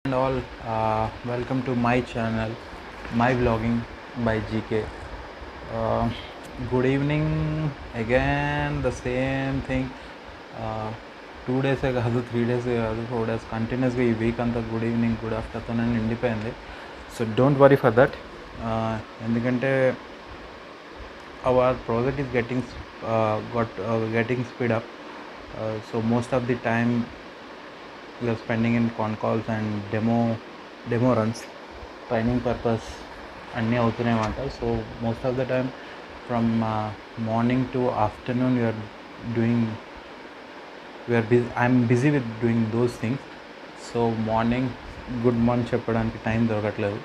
And all, welcome to my channel, my vlogging by GK. uh, Good evening again. The same thing. 2 days కాదు, 3 days కాదు, 4 days కంటిన్యూస్గా ఈ week అంతా good evening good afternoon అని నిండిపోయింది. So don't worry for that. ఎందుకంటే our project is getting speed up. So most of the time we are spending in con calls and demo runs, training purpose అన్నీ అవుతూనే ఉంటాయి. So most of the time from morning to afternoon I'm busy with doing those things. So morning good morning చెప్పడానికి time దొరకట్లేదు.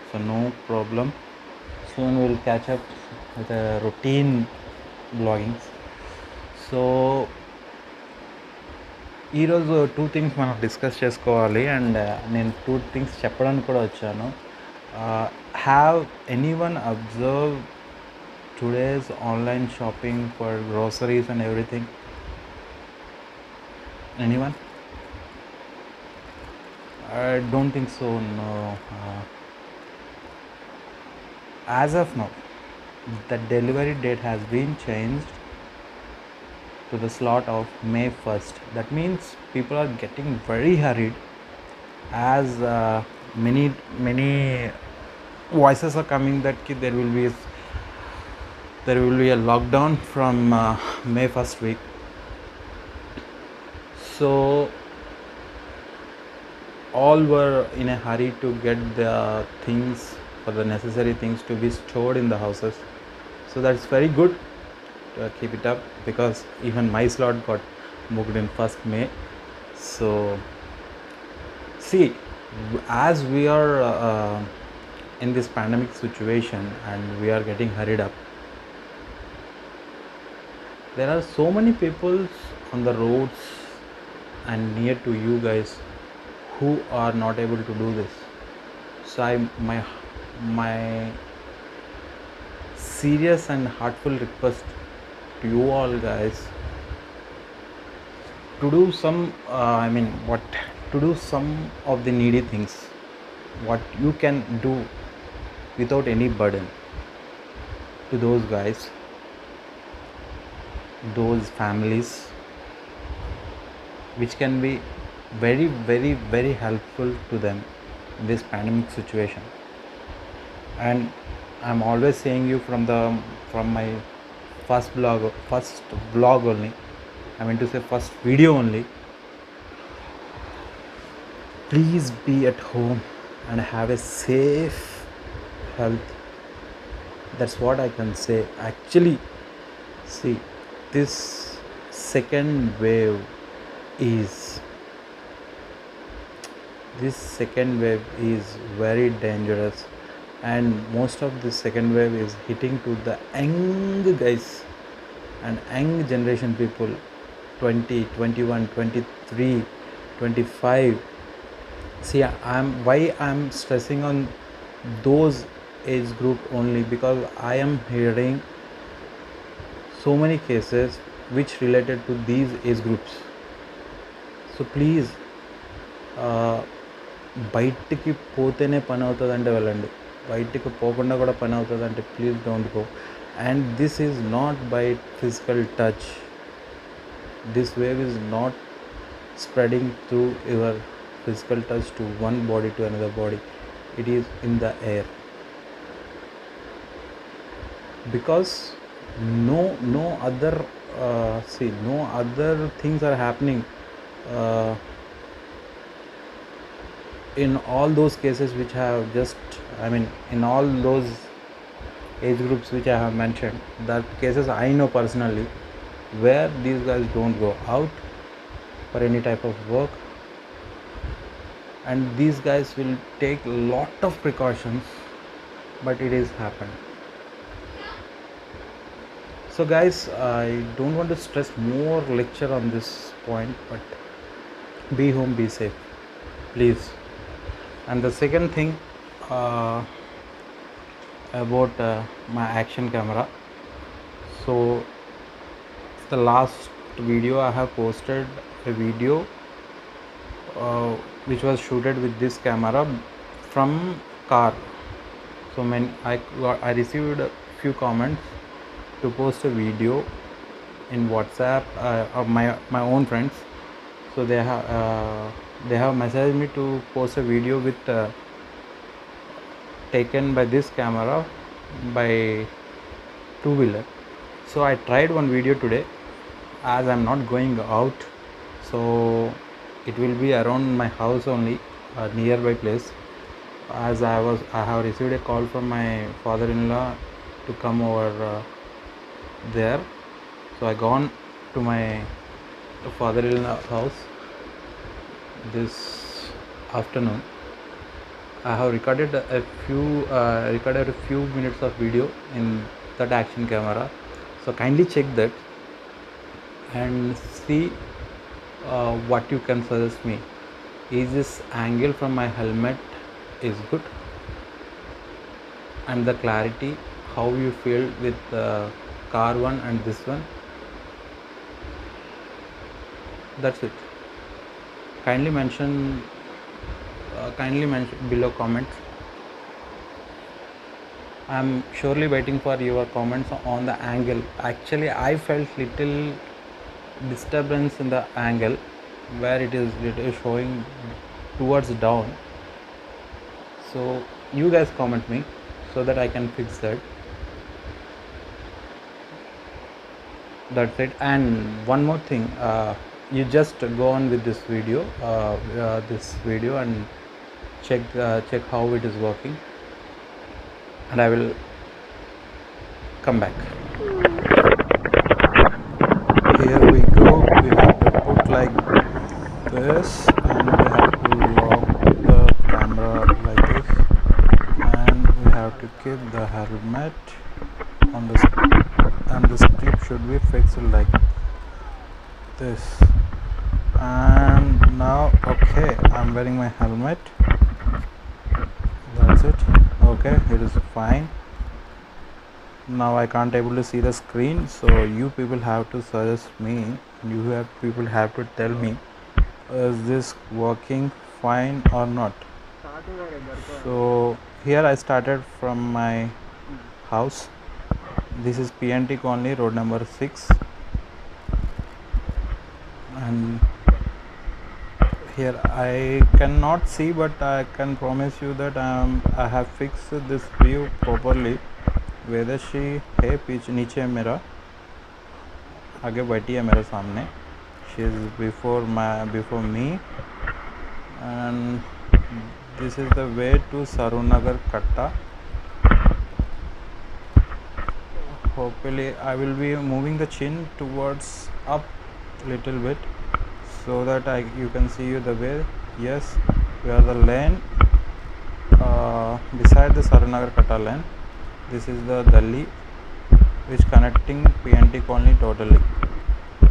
So no problem, soon we'll catch up with a routine vloggings. So ఈరోజు 2 things మనం discuss చేసుకోవాలి, and నేను 2 things చెప్పడానికి కూడా వచ్చాను. Have anyone observe today's online shopping for groceries and everything? Anyone? I don't think so, no. As of now, the delivery date has been changed to the slot of May 1st. That means people are getting very hurried, as many voices are coming that there will be a lockdown from May 1st week. So all were in a hurry to get the things, for the necessary things to be stored in the houses. So that's very good. Keep it up, because even my slot got booked in 1st May. So see, as we are in this pandemic situation and we are getting hurried up, there are so many people on the roads and near to you guys who are not able to do this. So my serious and heartful request to you all guys to do some to do some of the needy things, what you can do without any burden, to those guys, those families, which can be very very very helpful to them in this pandemic situation. And I'm always saying you from my first vlog only, I mean to say first video only, please be at home and have a safe health. That's what I can say. Actually, see, this second wave is very dangerous, and most of this second wave is hitting to the young guys and young generation people, 20, 21, 23, 25. See, I'm stressing on those age group only because I am hearing so many cases which related to these age groups. So please, బయటికి పోతేనే పని అవుతుందంటే వెళ్ళండి, బయటికి పోకుండా కూడా పని అవుతుందంటే please don't go. And this is not by physical touch. This wave is not spreading through your physical touch to one body to another body. It is in the air, because no other no other things are happening in all those cases which have just, in all those age groups which I have mentioned. That cases I know personally, where these guys don't go out for any type of work, and these guys will take a lot of precautions, but it is happened. So guys, I don't want to stress more lecture on this point, but be home, be safe, please. And the second thing, about my action camera. So the last video I have posted a video which was shooted with this camera from car. So I received a few comments to post a video in WhatsApp of my own friends. So they have messaged me to post a video with taken by this camera by two-wheeler. So I tried one video today, as I'm not going out, so it will be around my house only, a nearby place, as I have received a call from my father-in-law to come over there. So I gone to my father-in-law house this afternoon. I have recorded a few minutes of video in that action camera. So kindly check that and see what you can suggest me. Is this angle from my helmet is good, and the clarity, how you feel with car one and this one? That's it. Kindly mention below comments. I'm surely waiting for your comments on the angle. Actually, I felt little disturbance in the angle where it is showing towards down. So you guys comment me so that I can fix that. That's it. And one more thing, you just go on with this video and check how it is working, and I will come back. Here we go. We have to put like this, and we have to lock the camera like this, and we have to keep the helmet on this, and this clip should be fixed like this. And now, okay, I'm wearing my helmet. That's it. Okay, it is fine. Now I can't able to see the screen, so you people have to suggest me. People have to tell me, is this working fine or not? So here I started from my house. This is PNT Colony, road number 6, and here I cannot see, but I can promise you that I have fixed this view properly. Vedashri है पीछे नीचे मेरा, आगे बैठी है मेरे सामने. She is before me, and this is the way to Sarunnagar Katta. Hopefully I will be moving the chin towards up little bit so that you can see the way. Yes, we are the lane beside the Sarunnagar Katta lane. This is the Delhi which connecting PNT Colony totally.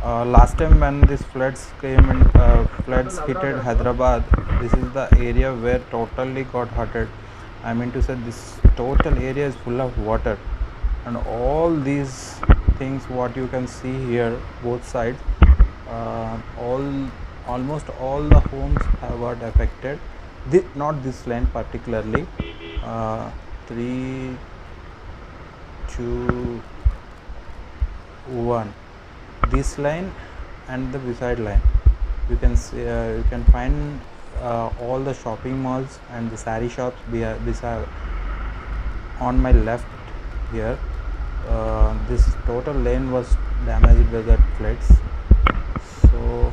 Last time when this floods came and floods hit Hyderabad, this is the area where totally got hurted. I mean to say, this total area is full of water, and all these things what you can see here, both sides, almost all the homes have got affected. Not this lane particularly. 3, 2, 1, this line and the beside line, you can see, you can find all the shopping malls and the sari shops beside on my left here. This total lane was damaged by the floods. So,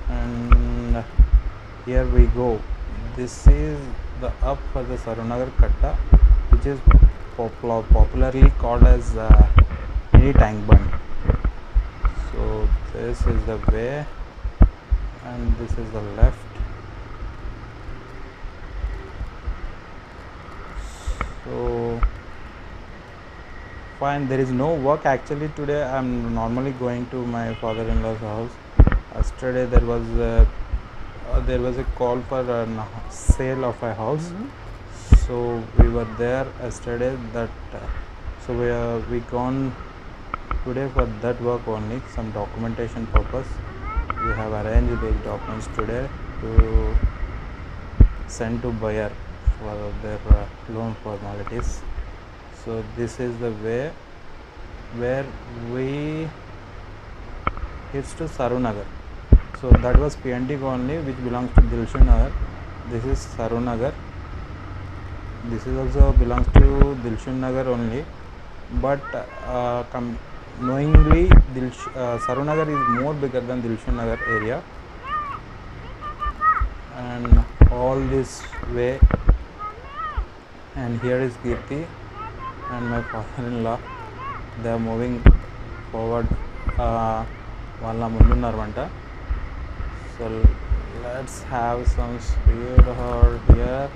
and here we go. This is the up for the Sarunnagar Katta, which is popularly called as mini tank bund. So this is the way, and this is the left. So fine, there is no work actually today. I'm normally going to my father-in-law's house. Yesterday there was a call for a sale of a house. So we were there yesterday. So we gone today for that work only, some documentation purpose. We have arranged those documents today, to send to buyer for their loan formalities. So this is the way where we hits to Sarunagar. So that was PNT colony which belongs to Dilshan Nagar. This is Sarunagar. This is also belongs to Dilshan Nagar only, but knowingly Sarunagar is more bigger than Dilshan Nagar area, and all this way. And here is Kirti and my father-in-law. They are moving forward. వాళ్ళ ముందున్నారన్నమాట. So let's have some speed over here,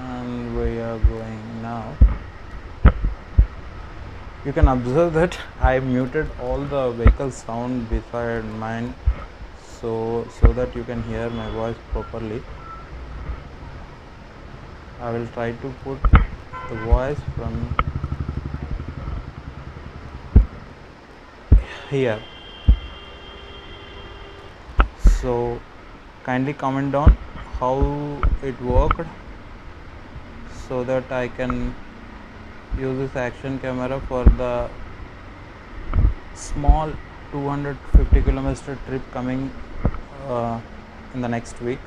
and we are going now. You can observe that I muted all the vehicle sound beside mine, so that you can hear my voice properly. I will try to put the voice from here. So kindly comment down how it worked, so that I can use this action camera for the small 250 kilometer trip coming in the next week.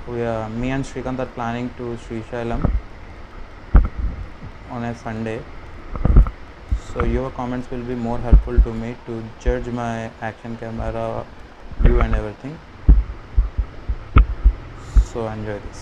Me and Shrikant are planning to Srisailam on a Sunday. So your comments will be more helpful to me to judge my action camera view and everything. So enjoy this.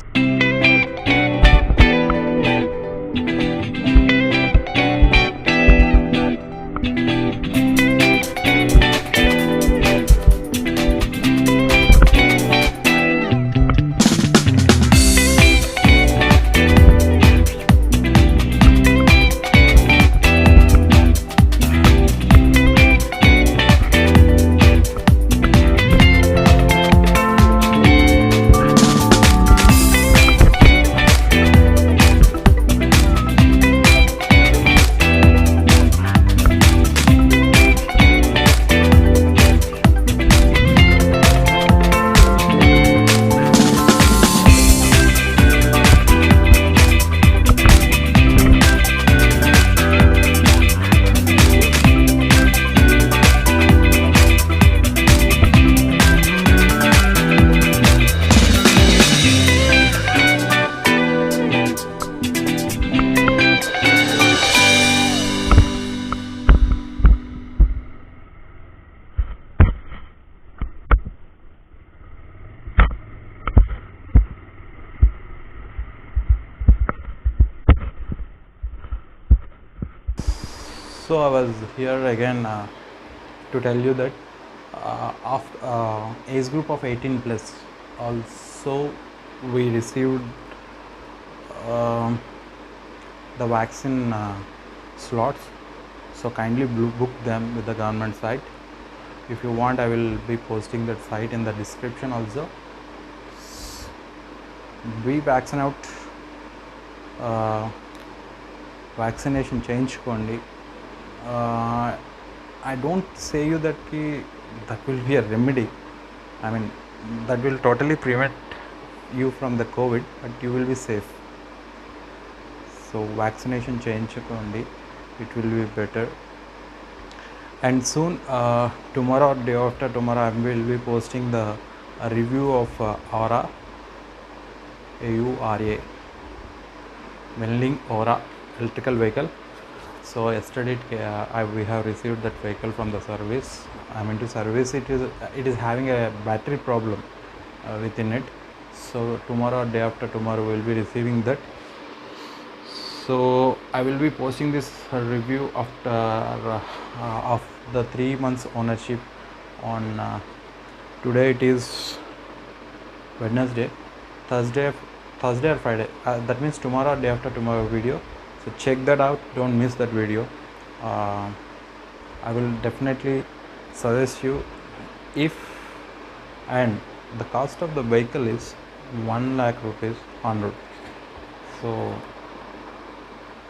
So I was here again to tell you that after age group of 18 plus, also we received the vaccine slots. So kindly book them with the government site. If you want, I will be posting that site in the description also. Be vaccine out. Vaccination చేయించుకోండి. I don't say you that that will be a remedy. I mean, that will totally prevent you from the COVID, but you will be safe. So vaccination చేయించుకోండి. It will be better. And soon, tomorrow or day after tomorrow, I will be posting the review of Aura, AURA, Welling Aura electrical vehicle. So yesterday we have received that vehicle from the service. I mean, to service it is having a battery problem within it. So tomorrow or day after tomorrow we will be receiving that. So I will be posting this review after of the 3 months ownership on today. It is Wednesday, Thursday or Friday. That means tomorrow or day after tomorrow video. So check that out. Don't miss that video. I will definitely suggest you, if, and the cost of the vehicle is 1 lakh rupees on road. So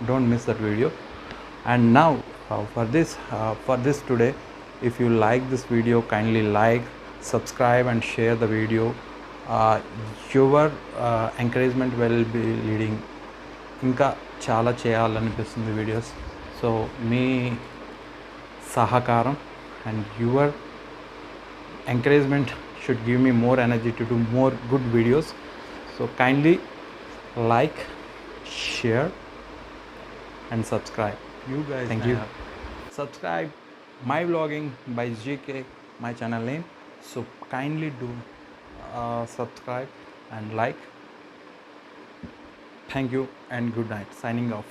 don't miss that video. And now for this today, if you like this video, kindly like, subscribe and share the video. Your encouragement will be leading ఇంకా చాలా చేయాలనిపిస్తుంది videos. So మీ సహకారం and your encouragement should give me more energy to do more good videos. So kindly like, share and subscribe. You guys, Thank you. Subscribe my vlogging by GK, my channel name. So kindly do subscribe and like. Thank you and good night. Signing off.